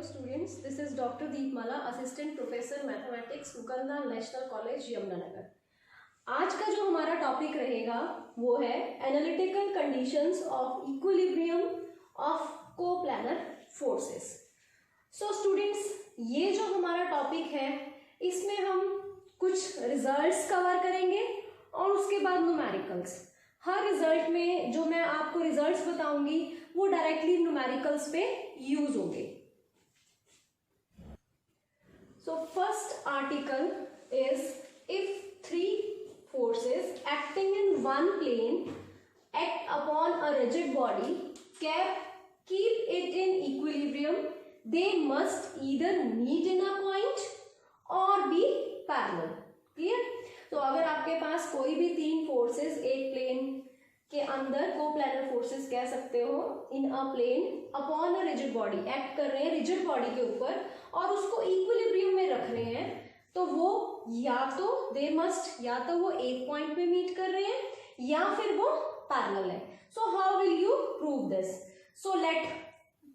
students, this is Dr. Deepmala, Assistant Professor Mathematics, Mukanda National College, Yamunanagar. आज का जो हमारा टॉपिक रहेगा वो है analytical conditions of equilibrium of coplanar forces. So students, ये जो हमारा टॉपिक है इसमें हम कुछ रिजल्ट्स कवर करेंगे और उसके बाद न्यूमेरिकल्स। हर रिजल्ट में जो मैं आपको रिजल्ट्स बताऊंगी वो डायरेक्टली न्यूमेरिकल्स पे यूज होंगे। So first article is if three forces acting in one plane act upon a rigid body keep it in equilibrium, they must either meet in a point or be parallel. Clear? तो अगर आपके पास कोई भी तीन forces एक plane के अंदर coplanar forces कह सकते हो in a plane upon a rigid body act कर रहे हैं रिजिड बॉडी के ऊपर और उसको इक्विलिब्रियम में रख रहे हैं, तो वो या तो वो एक पॉइंट पे मीट कर रहे हैं या फिर वो पैरेलल है। So how will you prove this? So let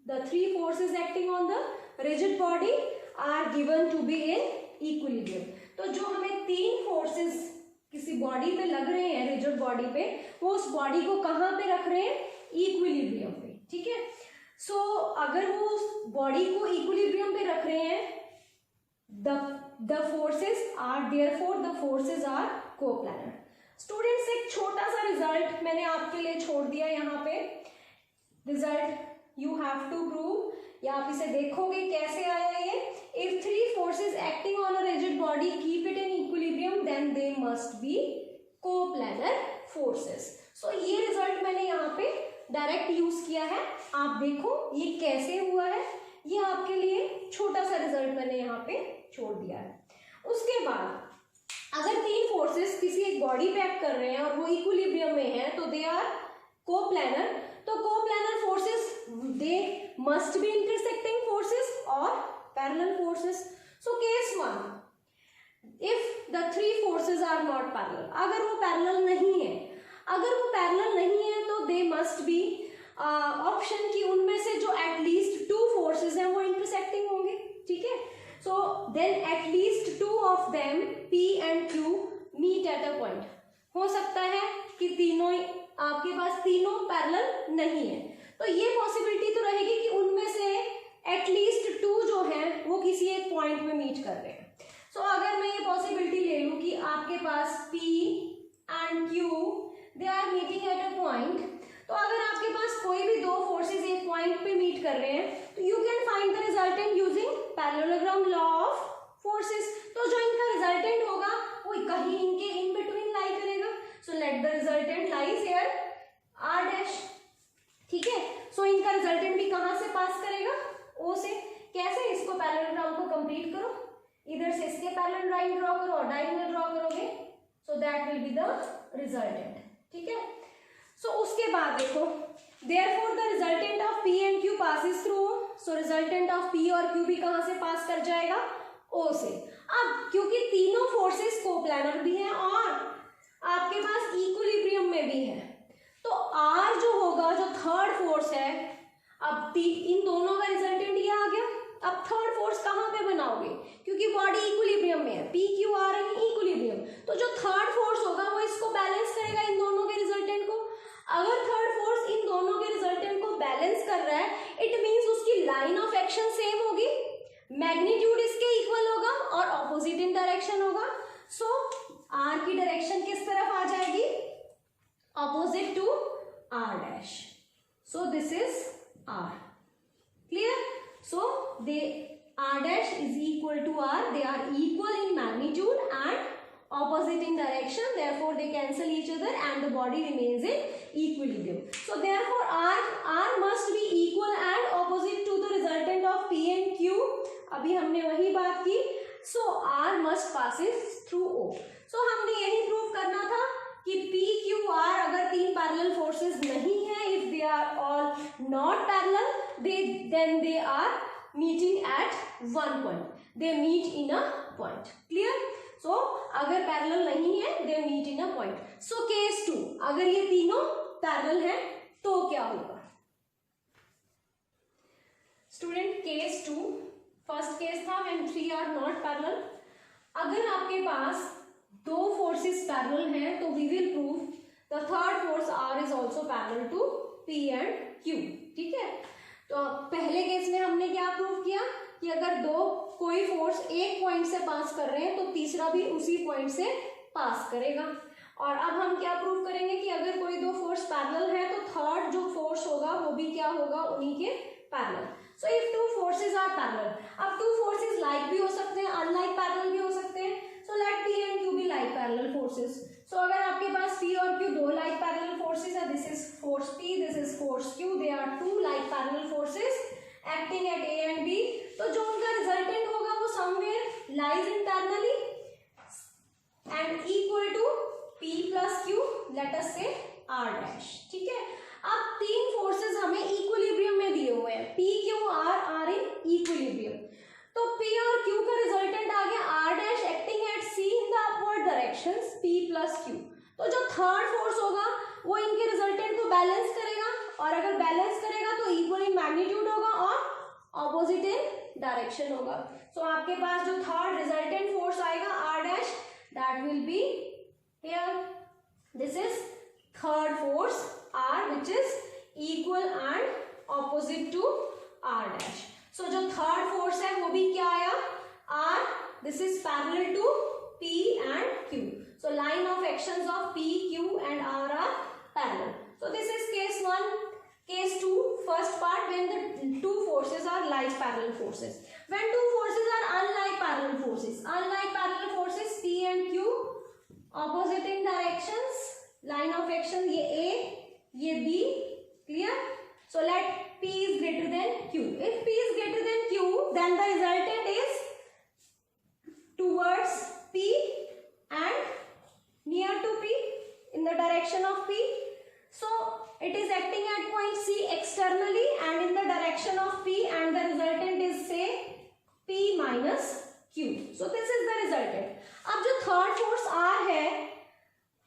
the three forces acting on the rigid body are given to be in equilibrium. तो जो हमें तीन फोर्सेस किसी बॉडी पे लग रहे हैं रिजिड बॉडी पे, वो उस बॉडी को कहाँ पे रख रहे हैं? इक्विलिब्रियम पे। ठीक है। सो अगर वो उस बॉडी को इक्विलिब्रियम पे रख रहे हैं, the forces are coplanar. Students, एक छोटा सा रिजल्ट मैंने आपके लिए छोड़ दिया यहाँ पे। Result you have to prove, या आप इसे देखोगे कैसे आया ये। If three forces acting on a rigid body keep it in equilibrium then they must be coplanar forces. So ये रिजल्ट मैंने यहाँ पे डायरेक्ट यूज किया है। आप देखो ये कैसे हुआ है, ये आपके लिए छोटा सा रिजल्ट मैंने यहाँ पे छोड़ दिया है। उसके बाद अगर तीन फोर्सेस किसी एक बॉडी पे एक्ट कर रहे हैं और वो इक्विलिब्रियम में है तो दे आर कोप्लानर। तो coplanar forces they must be intersecting forces और parallel forces. So case one, if the three forces are not parallel, अगर वो पैरेलल नहीं है तो दे मस्ट बी ऑप्शन की उनमें से जो एटलीस्ट टू फोर्सेस हैं वो इंटरसेक्टिंग होंगे। ठीक है। So then at least two of them P and Q meet at a point. हो सकता है कि तीनों आपके पास तीनों पैरेलल नहीं है, तो ये पॉसिबिलिटी तो रहेगी कि उनमें से एटलीस्ट टू जो है वो किसी एक पॉइंट में मीट कर रहे हैं। सो अगर मैं ये पॉसिबिलिटी ले लूं कि आपके पास P and Q they are meeting at a point, तो अगर आपके पास कोई भी दो फोर्सेस एक पॉइंट पे मीट कर रहे हैं तो you can find the resultant using parallelogram law of forces. तो जो इनका रिजल्टेंट होगा वो कहीं इनके इन बिटवीन लाई करेगा। सो let the resultant lies here r dash. ठीक है। सो इनका रिजल्टेंट भी कहां से पास करेगा? O से। कैसे? इसको पैरेललोग्राम को कंप्लीट करो, इधर से इसके पैरेलल लाइन ड्रॉ करो और डायगोनल ड्रॉ करोगे, so that will be the resultant. ठीक है। सो उसके बाद देखो, therefore the resultant of P and Q passes through O. So resultant of P और Q भी कहाँ से पास कर जाएगा? O से। अब क्योंकि तीनों फोर्सेस कोप्लानर भी हैं और आपके पास इक्विलिब्रियम में भी है, तो R जो होगा, जो थर्ड फोर्स है, अब इन दोनों का रिजल्टेंट ये आ गया। अब थर्ड फोर्स कहाँ पे बनाओगे? क्योंकि बॉडी इक्विलिब्रियम में है, P Q R इन इक्विलिब्रियम, तो जो थर्ड फोर्स होगा वो इसको बैलेंस करेगा, इन दोनों के रिजल्टेंट को। अगर थर्ड फोर्स इन दोनों के रिजल्टेंट को बैलेंस कर रहा है, इट मींस उसकी लाइन ऑफ एक्शन सेम होगी, मैग्नीट्यूड इसके इक्वल होगा और ऑपोजिट इन डायरेक्शन होगा। सो आर की डायरेक्शन किस तरफ आ जाएगी? Opposite to R dash. So this is R. Clear? So the R dash is equal to R, they are equal in magnitude and opposite in direction, therefore they cancel each other and the body remains in equilibrium. So therefore R must be equal and opposite to the resultant of P and Q. अभी हमने वही बात की। So R must passes through O. So हमने यही prove करना था कि P Q R अगर तीन पैरेलल फोर्सेस नहीं है, if they are all not parallel, then they are meeting at one point. They meet in a point. Clear? सो अगर पैरेलल नहीं है they meet in a point. So case 2, अगर ये तीनों पैरेलल हैं तो क्या होगा? स्टूडेंट केस 2, फर्स्ट केस था व्हेन 3 आर नॉट पैरेलल। अगर आपके पास दो फोर्सेस पैरेलल हैं तो we will prove the third force R is also parallel to P and Q. ठीक है, तो पहले केस में हमने क्या प्रूव किया कि अगर दो कोई फोर्स एक पॉइंट से पास कर रहे हैं तो तीसरा भी उसी पॉइंट से पास करेगा। और अब हम क्या प्रूव करेंगे कि अगर कोई दो फोर्स पैरेलल है तो थर्ड जो फोर्स होगा वो भी क्या होगा, उन्हीं के parallel. So if two forces are parallel, अब टू फोर्सेस लाइक भी हो सकते हैं, अनलाइक पैरेलल भी हो सकते हैं। So let P and Q be like parallel forces. So अगर आपके पास पी और क्यू दो लाइक पैरेलल फोर्सेस है, this is force P, this is force Q, they are two like parallel forces acting at A and B, तो जो उनका resultant होगा वो somewhere lies internally and equal to P plus Q, let us say R dash। ठीक है, अब तीन forces हमें इक्विलिब्रियम में दिए हुए हैं, P Q R are in equilibrium. तो P और Q का रिजल्टेंट आ गया R dash acting at C in the upward directions P plus Q। तो जो थर्ड फोर्स होगा वो इनके रिजल्टेंट को बैलेंस करेगा, और अगर बैलेंस करेगा तो इक्वल इन मैग्नीट्यूड होगा और ऑपोजिट इन डायरेक्शन होगा। सो आपके पास जो थर्ड रिजल्टेंट फोर्स आएगा R dash, that will be here, this is third force R which is equal and opposite to R dash। so जो third force है वो भी क्या आया R, this is parallel to P and Q। so line of actions of P, Q and R are parallel। so this is case 1। case 2, first part, when the two forces are like parallel forces। when two forces are unlike parallel forces, unlike parallel forces P and Q opposite in directions, line of action ये A ये B, clear. So let P is greater than Q। If P is greater than Q then the resultant is towards P and near to P in the direction of P। so it is acting at point C externally and in the direction of P and the resultant is say P minus Q। so this is the resultant। अब जो third force R है,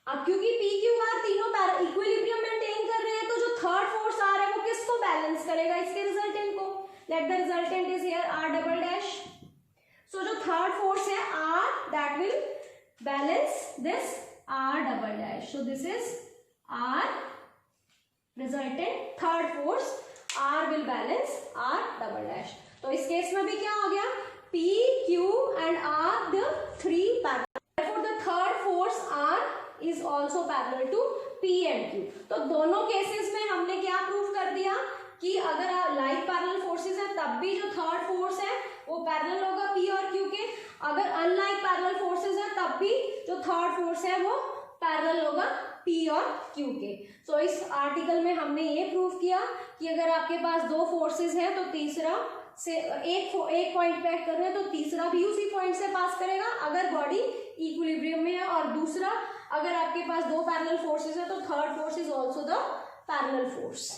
अब क्योंकि P Q R तीनों equilibrium maintain कर रहे हैं तो जो थर्ड फोर्स R है वो किसको बैलेंस करेगा, इसके रिजल्टेंट को। Let the resultant is here R double dash. So जो थर्ड फोर्स है R, that will balance this R double dash. So this is R resultant, third force R will balance R double dash. तो इस case में भी क्या हो गया, P, Q and R the three parallel। Therefore the third force R is also parallel to P and Q। तो दोनों cases में हमने क्या प्रूव कर दिया कि अगर लाइक पैरेलल फोर्सेस है तब भी जो थर्ड फोर्स है वो पैरेलल होगा P और Q के, अगर अनलाइक पैरेलल फोर्सेस है तब भी जो थर्ड फोर्स है वो पैरेलल होगा P और Q के। सो इस आर्टिकल में हमने ये प्रूव किया कि अगर आपके पास दो फोर्सेस हैं तो तीसरा से एक पॉइंट पे एक्ट कर रहे हैं तो तीसरा भी उसी पॉइंट से पास करेगा अगर बॉडी इक्विलिब्रियम में है, और दूसरा अगर आपके पास दो पैरेलल फोर्सेस है तो third force is also the parallel force.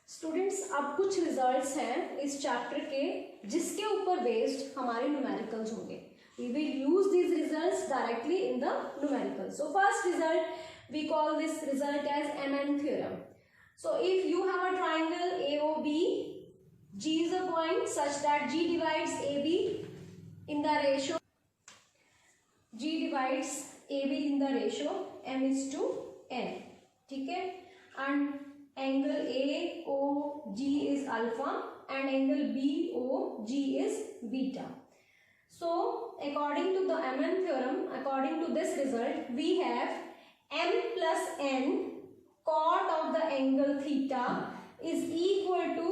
Students, अब कुछ रिजल्ट्स हैं इस चैप्टर के जिसके ऊपर बेस्ड हमारे न्यूमेरिकल्स होंगे। we will use these results directly in the numerical। so first result, we call this result as MN theorem। so if you have a triangle AOB, G is a point such that G divides AB in the ratio, G divides AB in the ratio M is to N। ठीक है, and angle AOG is alpha and angle BOG is beta। so according to the MN theorem, according to this result, we have M plus N cot of the angle theta is equal to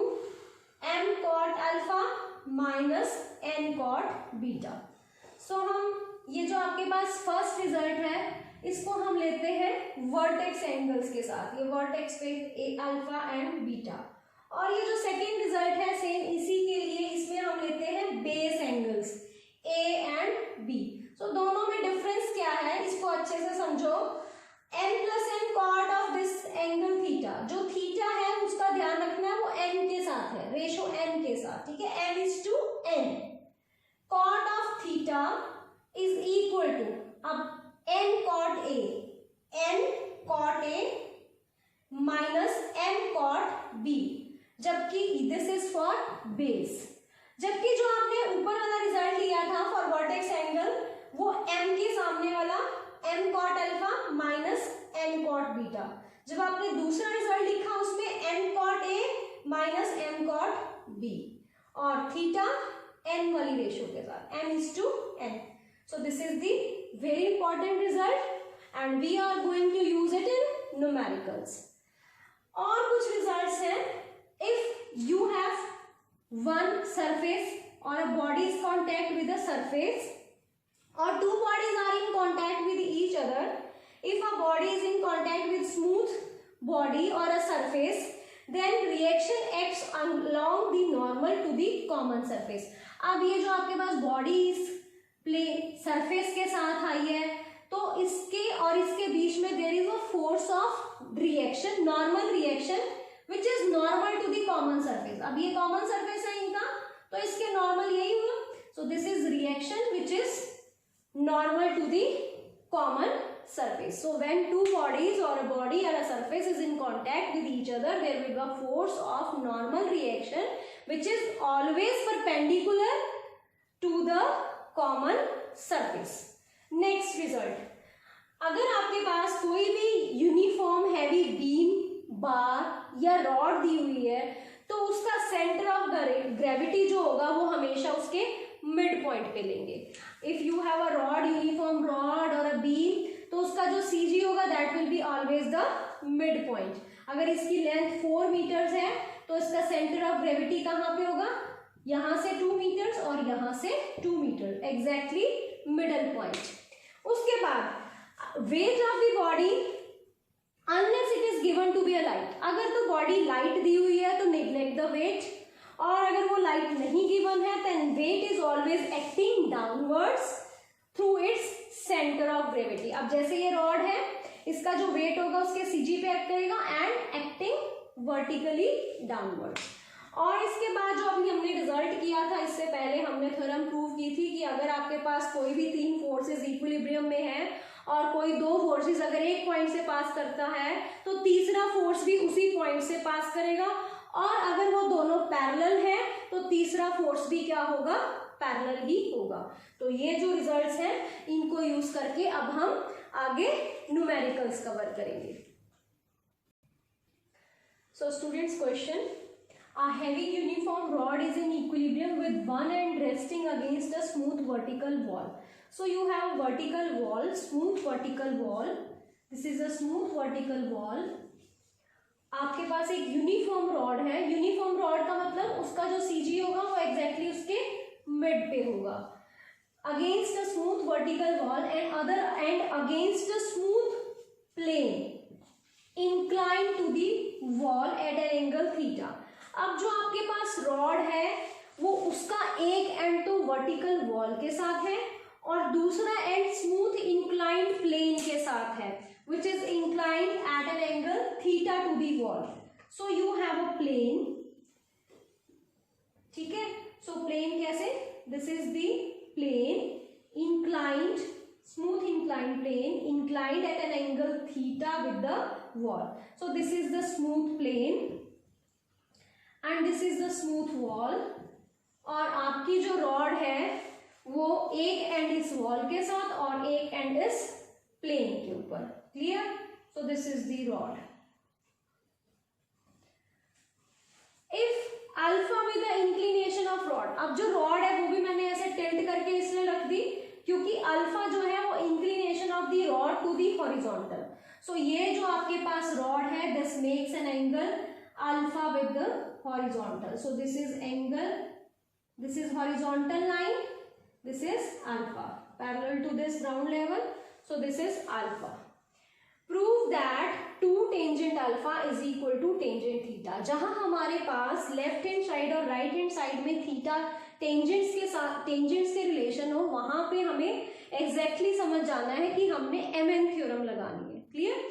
M cot alpha minus N cot beta। so हम ये जो आपके पास first result है इसको हम लेते हैं vertex angles के साथ, ये वर्टेक्स पे अल्फा एंड बीटा। और ये जो सेकेंड रिजल्ट है सेम इसी के लिए, इसमें हम लेते हैं base angles A and B। सो दोनों में डिफरेंस क्या है इसको अच्छे से समझो। M plus N cot of this angle theta, जो थीटा है उसका ध्यान रखना है वो N के साथ है, रेशो N के साथ, ठीक है, M is to N। cot of theta is equal to, अब N cot A, N cot A minus M cot B। जबकि दिस इज फॉर बेस। जबकि जो आपने ऊपर वाला रिजल्ट लिया था फॉर वर्टेक्स एंगल, वो m के सामने वाला m cot alpha minus n cot beta, जब आपने दूसरा रिजल्ट लिखा उसमें m cot a minus m cot b, और थीटा n वाली रेशियो के साथ m:n। So this is the very important result and we are going to use it in numericals. और कुछ रिजल्ट्स हैं, if you have one surface or a body is contact with a surface or two bodies are in contact with each other, if a body is in contact with smooth body or a surface, then reaction acts along the normal to the common surface। अब ये जो आपके पास body इस plane surface के साथ आई है, तो इसके और इसके बीच में there is a force of reaction, normal reaction which is normal to the common surface। अब ये common surface है इनका, तो इसके normal यही हुआ। So this is reaction which is normal to the common surface। So when two bodies or a body or a surface is in contact with each other, there will be a force of normal reaction which is always perpendicular to the common surface। Next result, अगर आपके पास कोई भी uniform heavy beam, बार या rod दी हुई है, तो उसका centre of gravity जो होगा वो हमेशा उसके मिड पॉइंट पे लेंगे। If you have a rod, uniform rod और अ बीम, तो उसका जो सीजी होगा that will be always the mid point. अगर इसकी लेंथ 4 मीटर्स है तो इसका सेंटर ऑफ ग्रेविटी कहाँ पे होगा, यहाँ से 2 मीटर्स और यहाँ से 2 मीटर, एग्जैक्टली मिडल पॉइंट। उसके बाद wait of the body unless it is given to be a light, अगर तो बॉडी लाइट दी हुई है तो neglect the weight, और अगर वो लाइट नहीं गिवन है then weight is always acting downwards through its center of gravity। अब जैसे ये रॉड है, इसका जो वेट होगा उसके सीजी पे एक्ट करेगा एंड एक्टिंग वर्टिकली डाउनवर्ड। और इसके बाद जो अभी हमने रिजल्ट किया था, इससे पहले हमने थ्योरम प्रूव की थी कि अगर आपके पास कोई भी 3 फोर्सेस इक्विलिब्रियम में है और कोई 2 फोर्सेस अगर एक पॉइंट से पास करता है, तो तीसरा फोर्स भी उसी पॉइंट से पास करेगा, और अगर वो दोनों पैरेलल है तो तीसरा फोर्स भी क्या होगा, पैरेलल ही होगा। तो ये जो रिजल्ट्स हैं इनको यूज करके अब हम आगे न्यूमेरिकल्स कवर करेंगे। So students, question, a heavy uniform rod is in equilibrium with one end resting against a smooth vertical wall। So you have vertical wall, smooth vertical wall, this is a smooth vertical wall। आपके पास एक uniform rod है, uniform rod का मतलब उसका जो CG होगा वो exactly उसके मिड पे होगा, against a smooth vertical wall and other end against a smooth plane inclined to the wall at an angle theta. अब जो आपके पास रॉड है वो उसका एक एंड तो वर्टिकल वॉल के साथ है और दूसरा एंड स्मूथ इंक्लाइंड प्लेन के साथ है, which is inclined at an angle theta to the wall। So you have a plane, ठीक है। So plane कैसे, this is the plane inclined, smooth inclined plane inclined at an angle theta with the wall। So this is the smooth plane and this is the smooth wall, और आपकी जो rod है वो एक and इस wall के साथ और एक एंड इस प्लेन के ऊपर, clear. So this is the rod. If alpha with the inclination of rod, अब जो रॉड है वो भी मैंने ऐसे टिल्ट करके इसलिए रख दी क्योंकि अल्फा जो है वो inclination of the rod to the horizontal. So ये जो आपके पास रॉड है this makes an angle alpha with the horizontal। So this is angle, this is horizontal line, this is alpha parallel to this ground level, so this is alpha। Prove that 2 tangent alpha is equal to tangent theta। जहां हमारे पास left hand side और right hand side में theta tangents के साथ, tangents के relation हो, वहां पे हमें एग्जैक्टली समझ जाना है कि हमने MN थ्योरम लगानी है, क्लियर।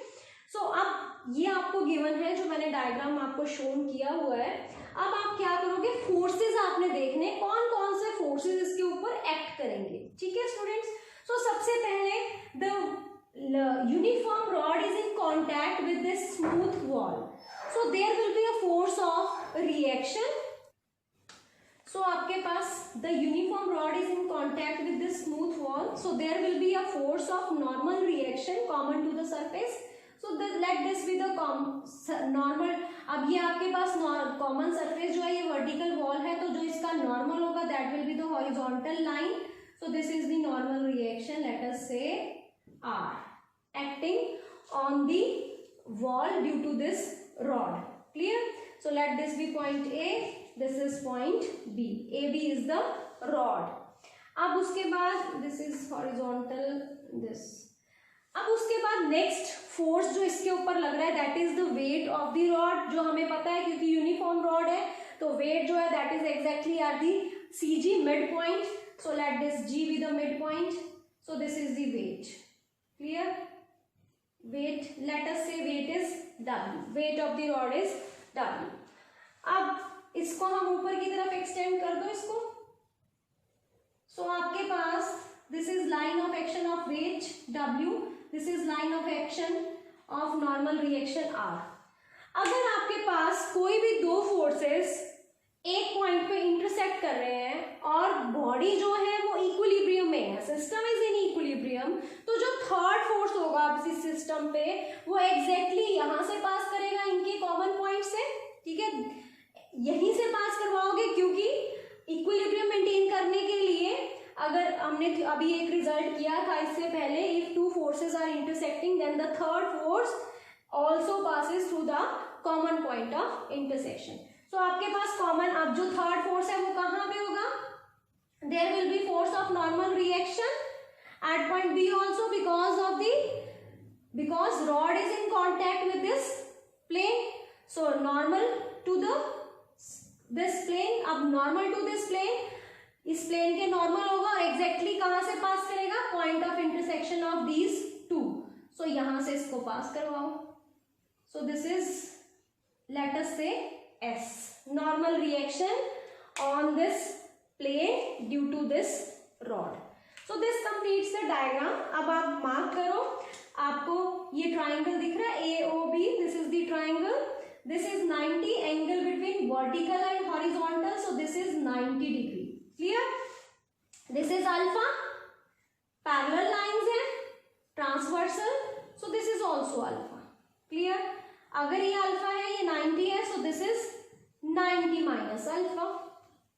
सो अब ये आपको गिवन है, जो मैंने डायग्राम आपको शोन किया हुआ है। अब आप क्या करोगे, फोर्सेस आपने देखने कौन कौन से फोर्सेस इसके ऊपर एक्ट करेंगे, ठीक है स्टूडेंट्स। सो सबसे पहले the uniform rod is in contact with this smooth wall. so there will be a force of reaction. So आपके पास the uniform rod is in contact with this smooth wall, so there will be a force of normal reaction common to the surface. So let this be the normal. अब ये आपके पास common surface जो है ये vertical wall है, तो जो इसका normal होगा that will be the horizontal line. So this is the normal reaction, let us say R, acting on the wall due to this rod. Clear? So let this be point A, this is point B. AB is the rod. अब उसके बाद this is horizontal, this. अब उसके बाद next force जो इसके ऊपर लग रहा है that is the wait of the rod, जो हमें पता है क्योंकि यूनिफॉर्म रॉड है तो वेट जो है that is exactly at the CG mid point. So let this G be the mid point. So this is the weight. Clear? Weight, let us say weight is W. Weight of the rod is W. अब इसको हम ऊपर की तरफ extend कर दो इसको. So आपके पास this is line of action of weight W. This is line of action of normal reaction R. अगर आपके पास कोई भी दो फोर्सेस एक पॉइंट पे इंटरसेक्ट कर रहे हैं और बॉडी जो है वो इक्विलिब्रियम में है, सिस्टम इज इन इक्विलिब्रियम, तो जो थर्ड फोर्स होगा इस सिस्टम पे वो एग्जैक्टली यहां से पास करेगा इनके कॉमन पॉइंट से. ठीक है, यहीं से पास करवाओगे क्योंकि इक्विलिब्रियम मेंटेन करने के लिए अगर हमने अभी एक रिजल्ट किया था इससे पहले, if two forces are intersecting then the third force also passes through the common point of intersection. So आपके पास कॉमन, अब जो थर्ड फोर्स है वो कहाँ पे होगा? There will be force of normal reaction at point B also because rod is in contact with this plane. So normal to this plane, अब नॉर्मल टू दिस प्लेन, इस plane के normal होगा और एग्जैक्टली कहां से pass करेगा? Point of intersection of these two. So यहां से इसको पास करवाओ. So this is let us say S, normal reaction on this plane due to this rod. So this completes the diagram. अब आप mark करो, आपको ये ट्राइंगल दिख रहा है AOB. this is the triangle. This is 90 angle between vertical and horizontal. So this is 90 degree. Clear? This is alpha. Parallel lines है, transversal. So this is also alpha. Clear? अगर ये alpha है ये 90 है, so this is 90 minus alpha.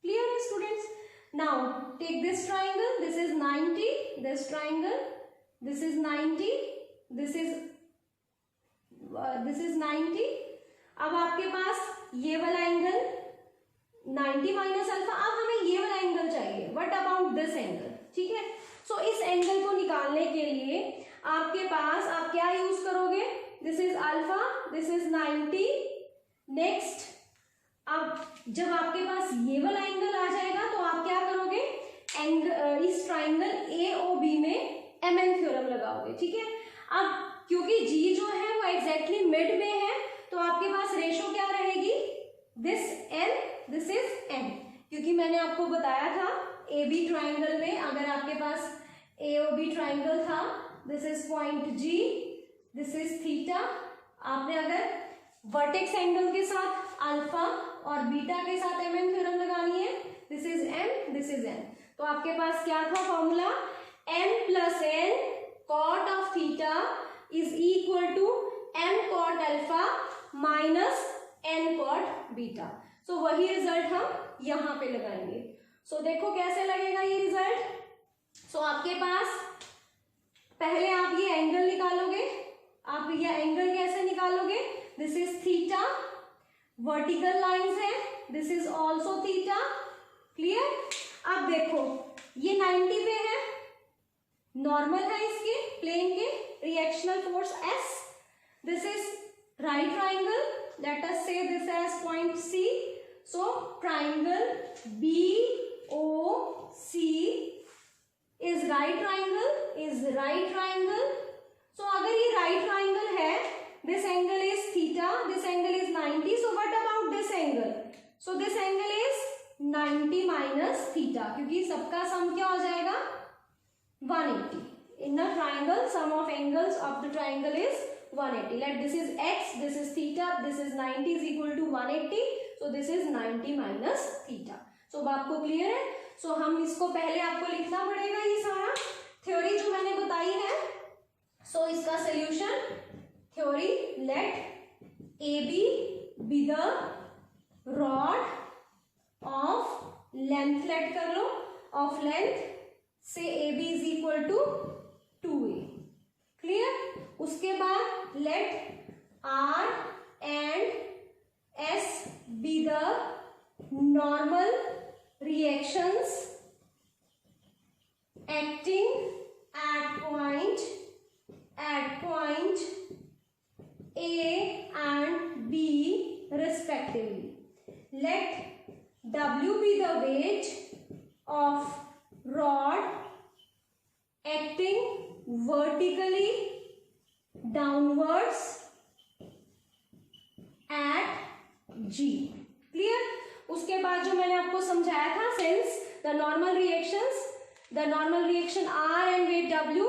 Clear students? Now take this triangle, this is 90, this triangle, this is 90, this is 90. अब आपके पास ये वाला एंगल 90 माइनस अल्फा. अब हमें ये वाला एंगल चाहिए. What about this angle? ठीक है, सो इस एंगल को निकालने के लिए आपके पास आप क्या यूज करोगे? This is alpha, this is 90. Next, अब जब आपके पास ये वाला एंगल आ जाएगा तो आप क्या करोगे? इस ट्राइंगल AOB में MN थ्योरम लगाओगे. ठीक है, अब क्योंकि G जो है वो एग्जैक्टली मिड में है तो आपके पास रेशो क्या रहेगी? This N, this is N. क्योंकि मैंने आपको बताया था AB ट्राइंगल में अगर आपके पास AOB ट्राइंगल था, this is point G, this is theta. आपने अगर वर्टेक्स एंगल के साथ अल्फा और बीटा के साथ MN थ्योरम लगानी है, this is M, this is N. तो आपके पास क्या था formula? M plus N cot of theta is equal to M cot alpha minus N cot beta. So वही रिजल्ट हम यहां पे लगाएंगे. सो देखो कैसे लगेगा ये रिजल्ट. सो आपके पास पहले आप ये एंगल निकालोगे. आप ये एंगल कैसे निकालोगे? This is theta, vertical lines है, this is also theta. Clear? अब देखो ये 90 पे है, नॉर्मल है इसके प्लेन के, reactional force S. This is right triangle, let us say this as point C. So triangle BOC is right triangle. So अगर ये right triangle है, this angle is theta, this angle is 90. So what about this angle? So this angle is 90 minus theta क्योंकि सबका सम क्या हो जाएगा? 180. In the triangle, sum of angles of the triangle is 180. Let this is x, this is theta, this is 90 is equal to 180. So this is 90 minus theta. So अब आपको clear है. So हम इसको पहले आपको लिखना पड़ेगा ये सारा थ्योरी जो मैंने बताई है. So इसका solution theory, let AB be the rod of length, let कर लो, of length से AB is equal to 2a. Clear. उसके बाद let R and S be the normal reactions acting at point A and B respectively. Let W be the weight of rod acting vertically downwards at G. Clear. उसके बाद जो मैंने आपको समझाया था, since the normal reaction R and weight W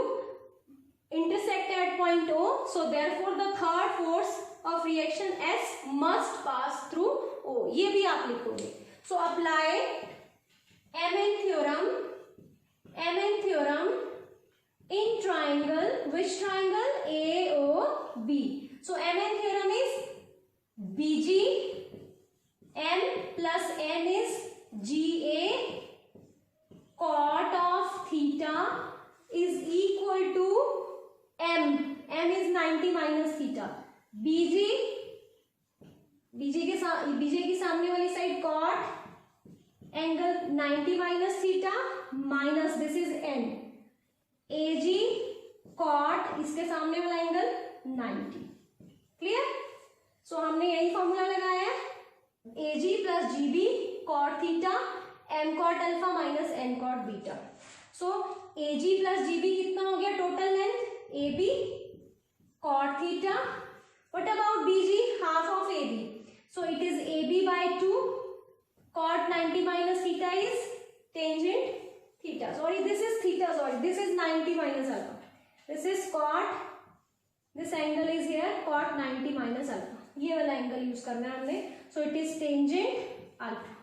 intersect at point O, so therefore the third force of reaction S must pass through O. ये भी आप लिखोगे. So apply MN theorem in triangle. Which triangle? AOB. So MN theorem is BG, M plus N is GA, cot of theta is equal to M. M is 90 minus theta. BG की सामने वाली side cot angle 90 minus theta minus this is N. AG cot इसके सामने वाला angle 90. Clear. सो हमने यही formula लगाया है. AG plus GB cot theta M cot alpha minus N cot beta. So AG plus GB कितना हो गया total length? AB cot theta. What about BG? Half of AB. So it is AB by 2. Cot 90 minus theta is tangent theta. Sorry, this is theta. Sorry, this is 90 minus alpha. This is cot. This angle is here. Cot 90 minus alpha. ये वाला angle use करना है हमने. So it is tangent alpha.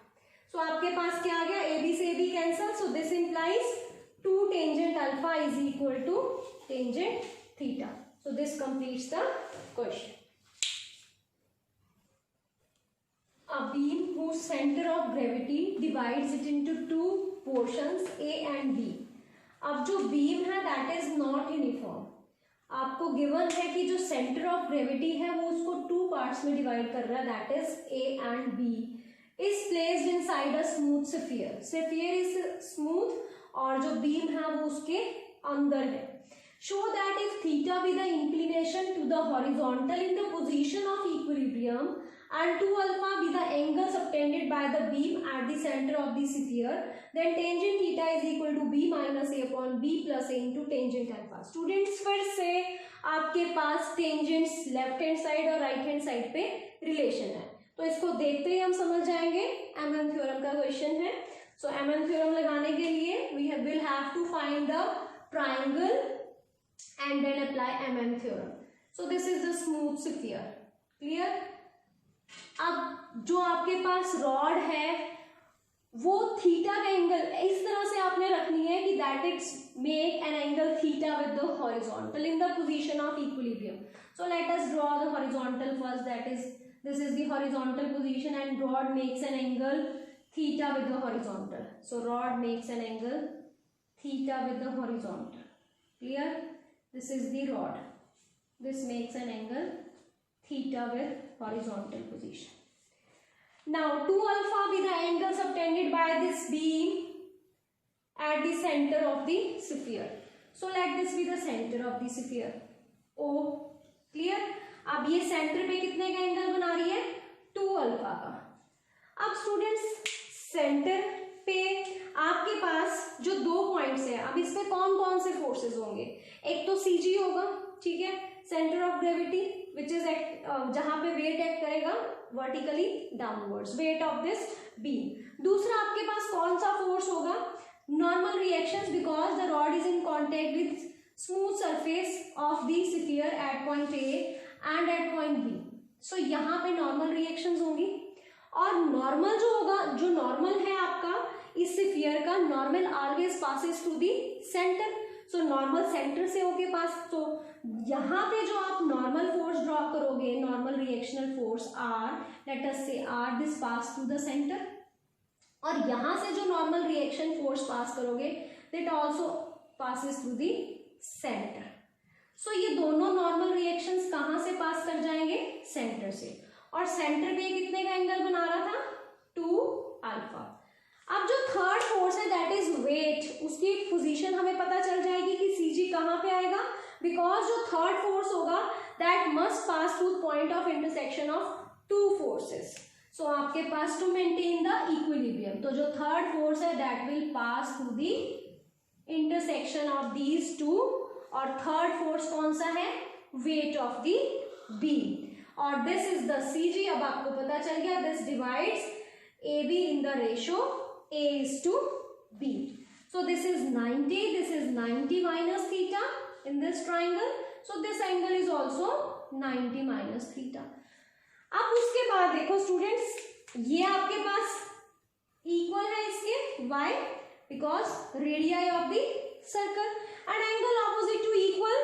So आपके पास क्या आ गया? AB से AB cancel. So this implies 2 tangent alpha is equal to tangent theta. So this completes the question. A beam whose center of gravity divides it into two portions A and B. अब जो beam है that is not uniform. आपको given है कि जो center of gravity है वो उसको 2 parts में divide कर रहा है, that is A and B. is placed inside a smooth sphere. Sphere is smooth और जो beam है वो उसके अंदर है. Show that if theta be the inclination to the horizontal in the position of equilibrium and 2 alpha be the angle subtended by the beam at the center of the sphere, then tangent theta is equal to B minus A upon B plus A into tangent alpha. Students, फिर से आपके पास tangents left hand side और right hand side पे relation है, तो इसको देखते ही हम समझ जाएंगे. MN theorem का क्वेश्चन है. So MN theorem लगाने के लिए we will have to find the triangle and then apply MN theorem. So this is the smooth sphere. Clear? अब जो आपके पास रॉड है वो थीटा का एंगल इस तरह से आपने रखनी है कि that it's make an angle theta with the horizontal in the position of equilibrium. So let us draw the horizontal first. That is this is the horizontal position and rod makes an angle theta with the horizontal. So rod makes an angle theta with the horizontal. Clear. This is the rod. This makes an angle theta with horizontal position. Now 2 alpha be the angle subtended by this beam at the center of the sphere. So let this be the center of the sphere. O. Clear? अब ये center पे कितने का angle बना रही है? 2 alpha का. अब स्टूडेंट्स सेंटर पे आपके पास जो 2 पॉइंट्स है, अब इस पे कौन कौन से फोर्सेस होंगे? एक तो CG होगा, ठीक है, centre of gravity which is जहां पे वेट एक्ट करेगा vertically downwards, weight of this beam. दूसरा आपके पास कौन सा फोर्स होगा? Normal reactions because the rod is in contact with smooth surface of the sphere at point A and at point B. So यहाँ पे normal reactions होंगी और normal जो होगा, जो नॉर्मल है आपका इस स्फीयर का, normal always passes to the centre. So normal centre से होके पास. तो यहाँ पे जो आप नॉर्मल फोर्स ड्रॉ करोगे, normal reactional force R, let us say R, this pass to the centre. और यहाँ से जो नॉर्मल रिएक्शन फोर्स पास करोगे that also passes to the centre. So ये दोनों नॉर्मल रिएक्शंस कहाँ से पास कर जाएंगे? सेंटर से. और सेंटर पे कितने का एंगल बना रहा था? 2 अल्फा. अब जो थर्ड फोर्स है दैट इज वेट, उसकी पोजीशन हमें पता चल जाएगी कि सीजी कहाँ पे आएगा, बिकॉज जो थर्ड फोर्स होगा that must pass through point of intersection of two forces. So आपके पास टू मेंटेन द इक्विलिब्रियम, तो जो थर्ड फोर्स है that will pass through the intersection of these two. और थर्ड फोर्स कौन सा है? Weight of the beam. और दिस इज द सीजी. अब आपको पता चल गया, this divides A B in the ratio A is to B. So this is 90, this is 90 minus theta in this triangle. So this angle is also 90 minus theta. अब उसके बाद देखो students, ये आपके पास इक्वल है इसके. Why? Because radii of the circle and angle opposite to equal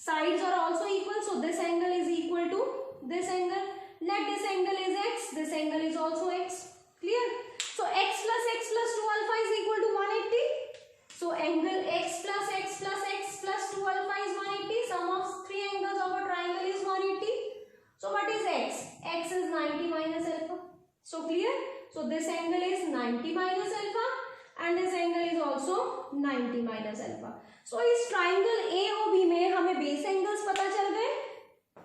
sides are also equal. So this angle is equal to this angle. Let this angle is x, this angle is also x. Clear? So x plus 2 alpha is equal to 180. So angle x plus 2 alpha is 180. Sum of three angles of a triangle is 180. So what is x? X is 90 minus alpha. So clear? So this angle is 90 minus alpha and this angle is also 90 minus alpha. So इस triangle AOB में हमें base angles पता चल गए.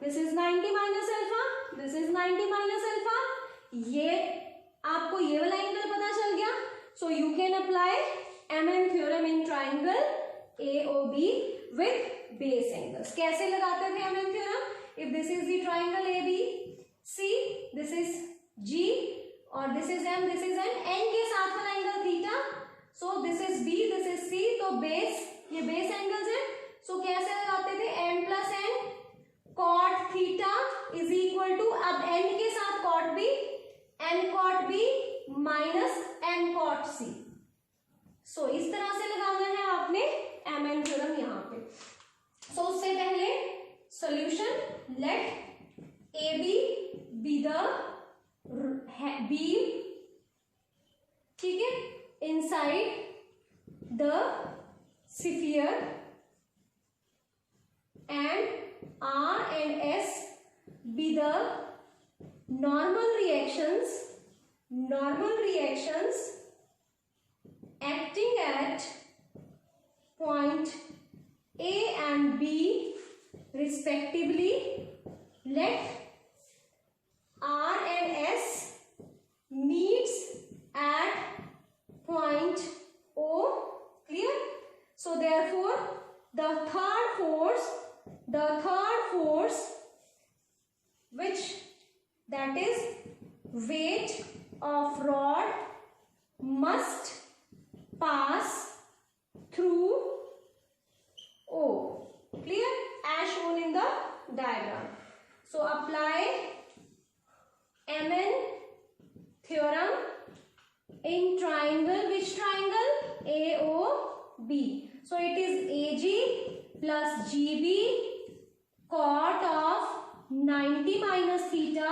This is 90 minus alpha. This is 90 minus alpha. ये आपको ये वाला एंगल पता चल गया. So you can apply MN theorem in triangle AOB with base angles. कैसे लगाते थे MN theorem? If this is the triangle ABC, this is G और this is M, this is N, N के साथ वाला angle theta. So this is B, this is C. तो base, ये base angles है. सो कैसे लगाते थे? M plus N cot theta is equal to, अब N के साथ cot B, n cot B minus n cot C. So इस तरह से लगाना है आपने MN थ्योरम यहाँ पे. सो उससे पहले solution, let AB be the beam, ठीक है, inside the sphere and R and S be the normal reactions acting at point A and B respectively. Let R and S meets at point O. Clear? So therefore the third force which, that is weight of rod, must pass through O. Clear? As shown in the diagram. So apply MN theorem in triangle, which triangle? AOB. So it is AG plus GB cot of 90 minus theta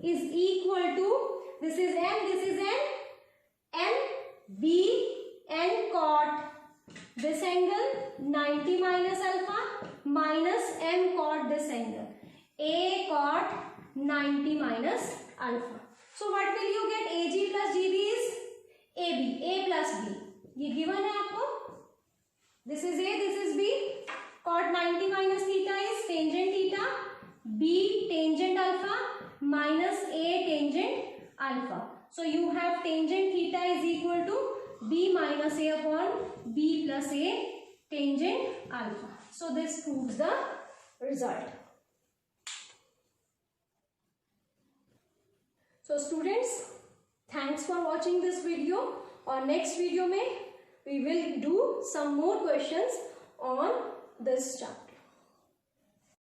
is equal to, this is M, this is N, M B N cot this angle 90 minus alpha minus M cot this angle, A cot 90 minus alpha. So what will you get? AG plus GB is AB, A plus B. ये given है आपको. This is A, this is B. Cot 90 minus theta is tangent theta, B tangent alpha minus A tangent alpha. So you have tangent theta is equal to B minus A upon B plus A tangent alpha. So this proves the result. So students, thanks for watching this video. और next video में we will do some more questions on this chapter.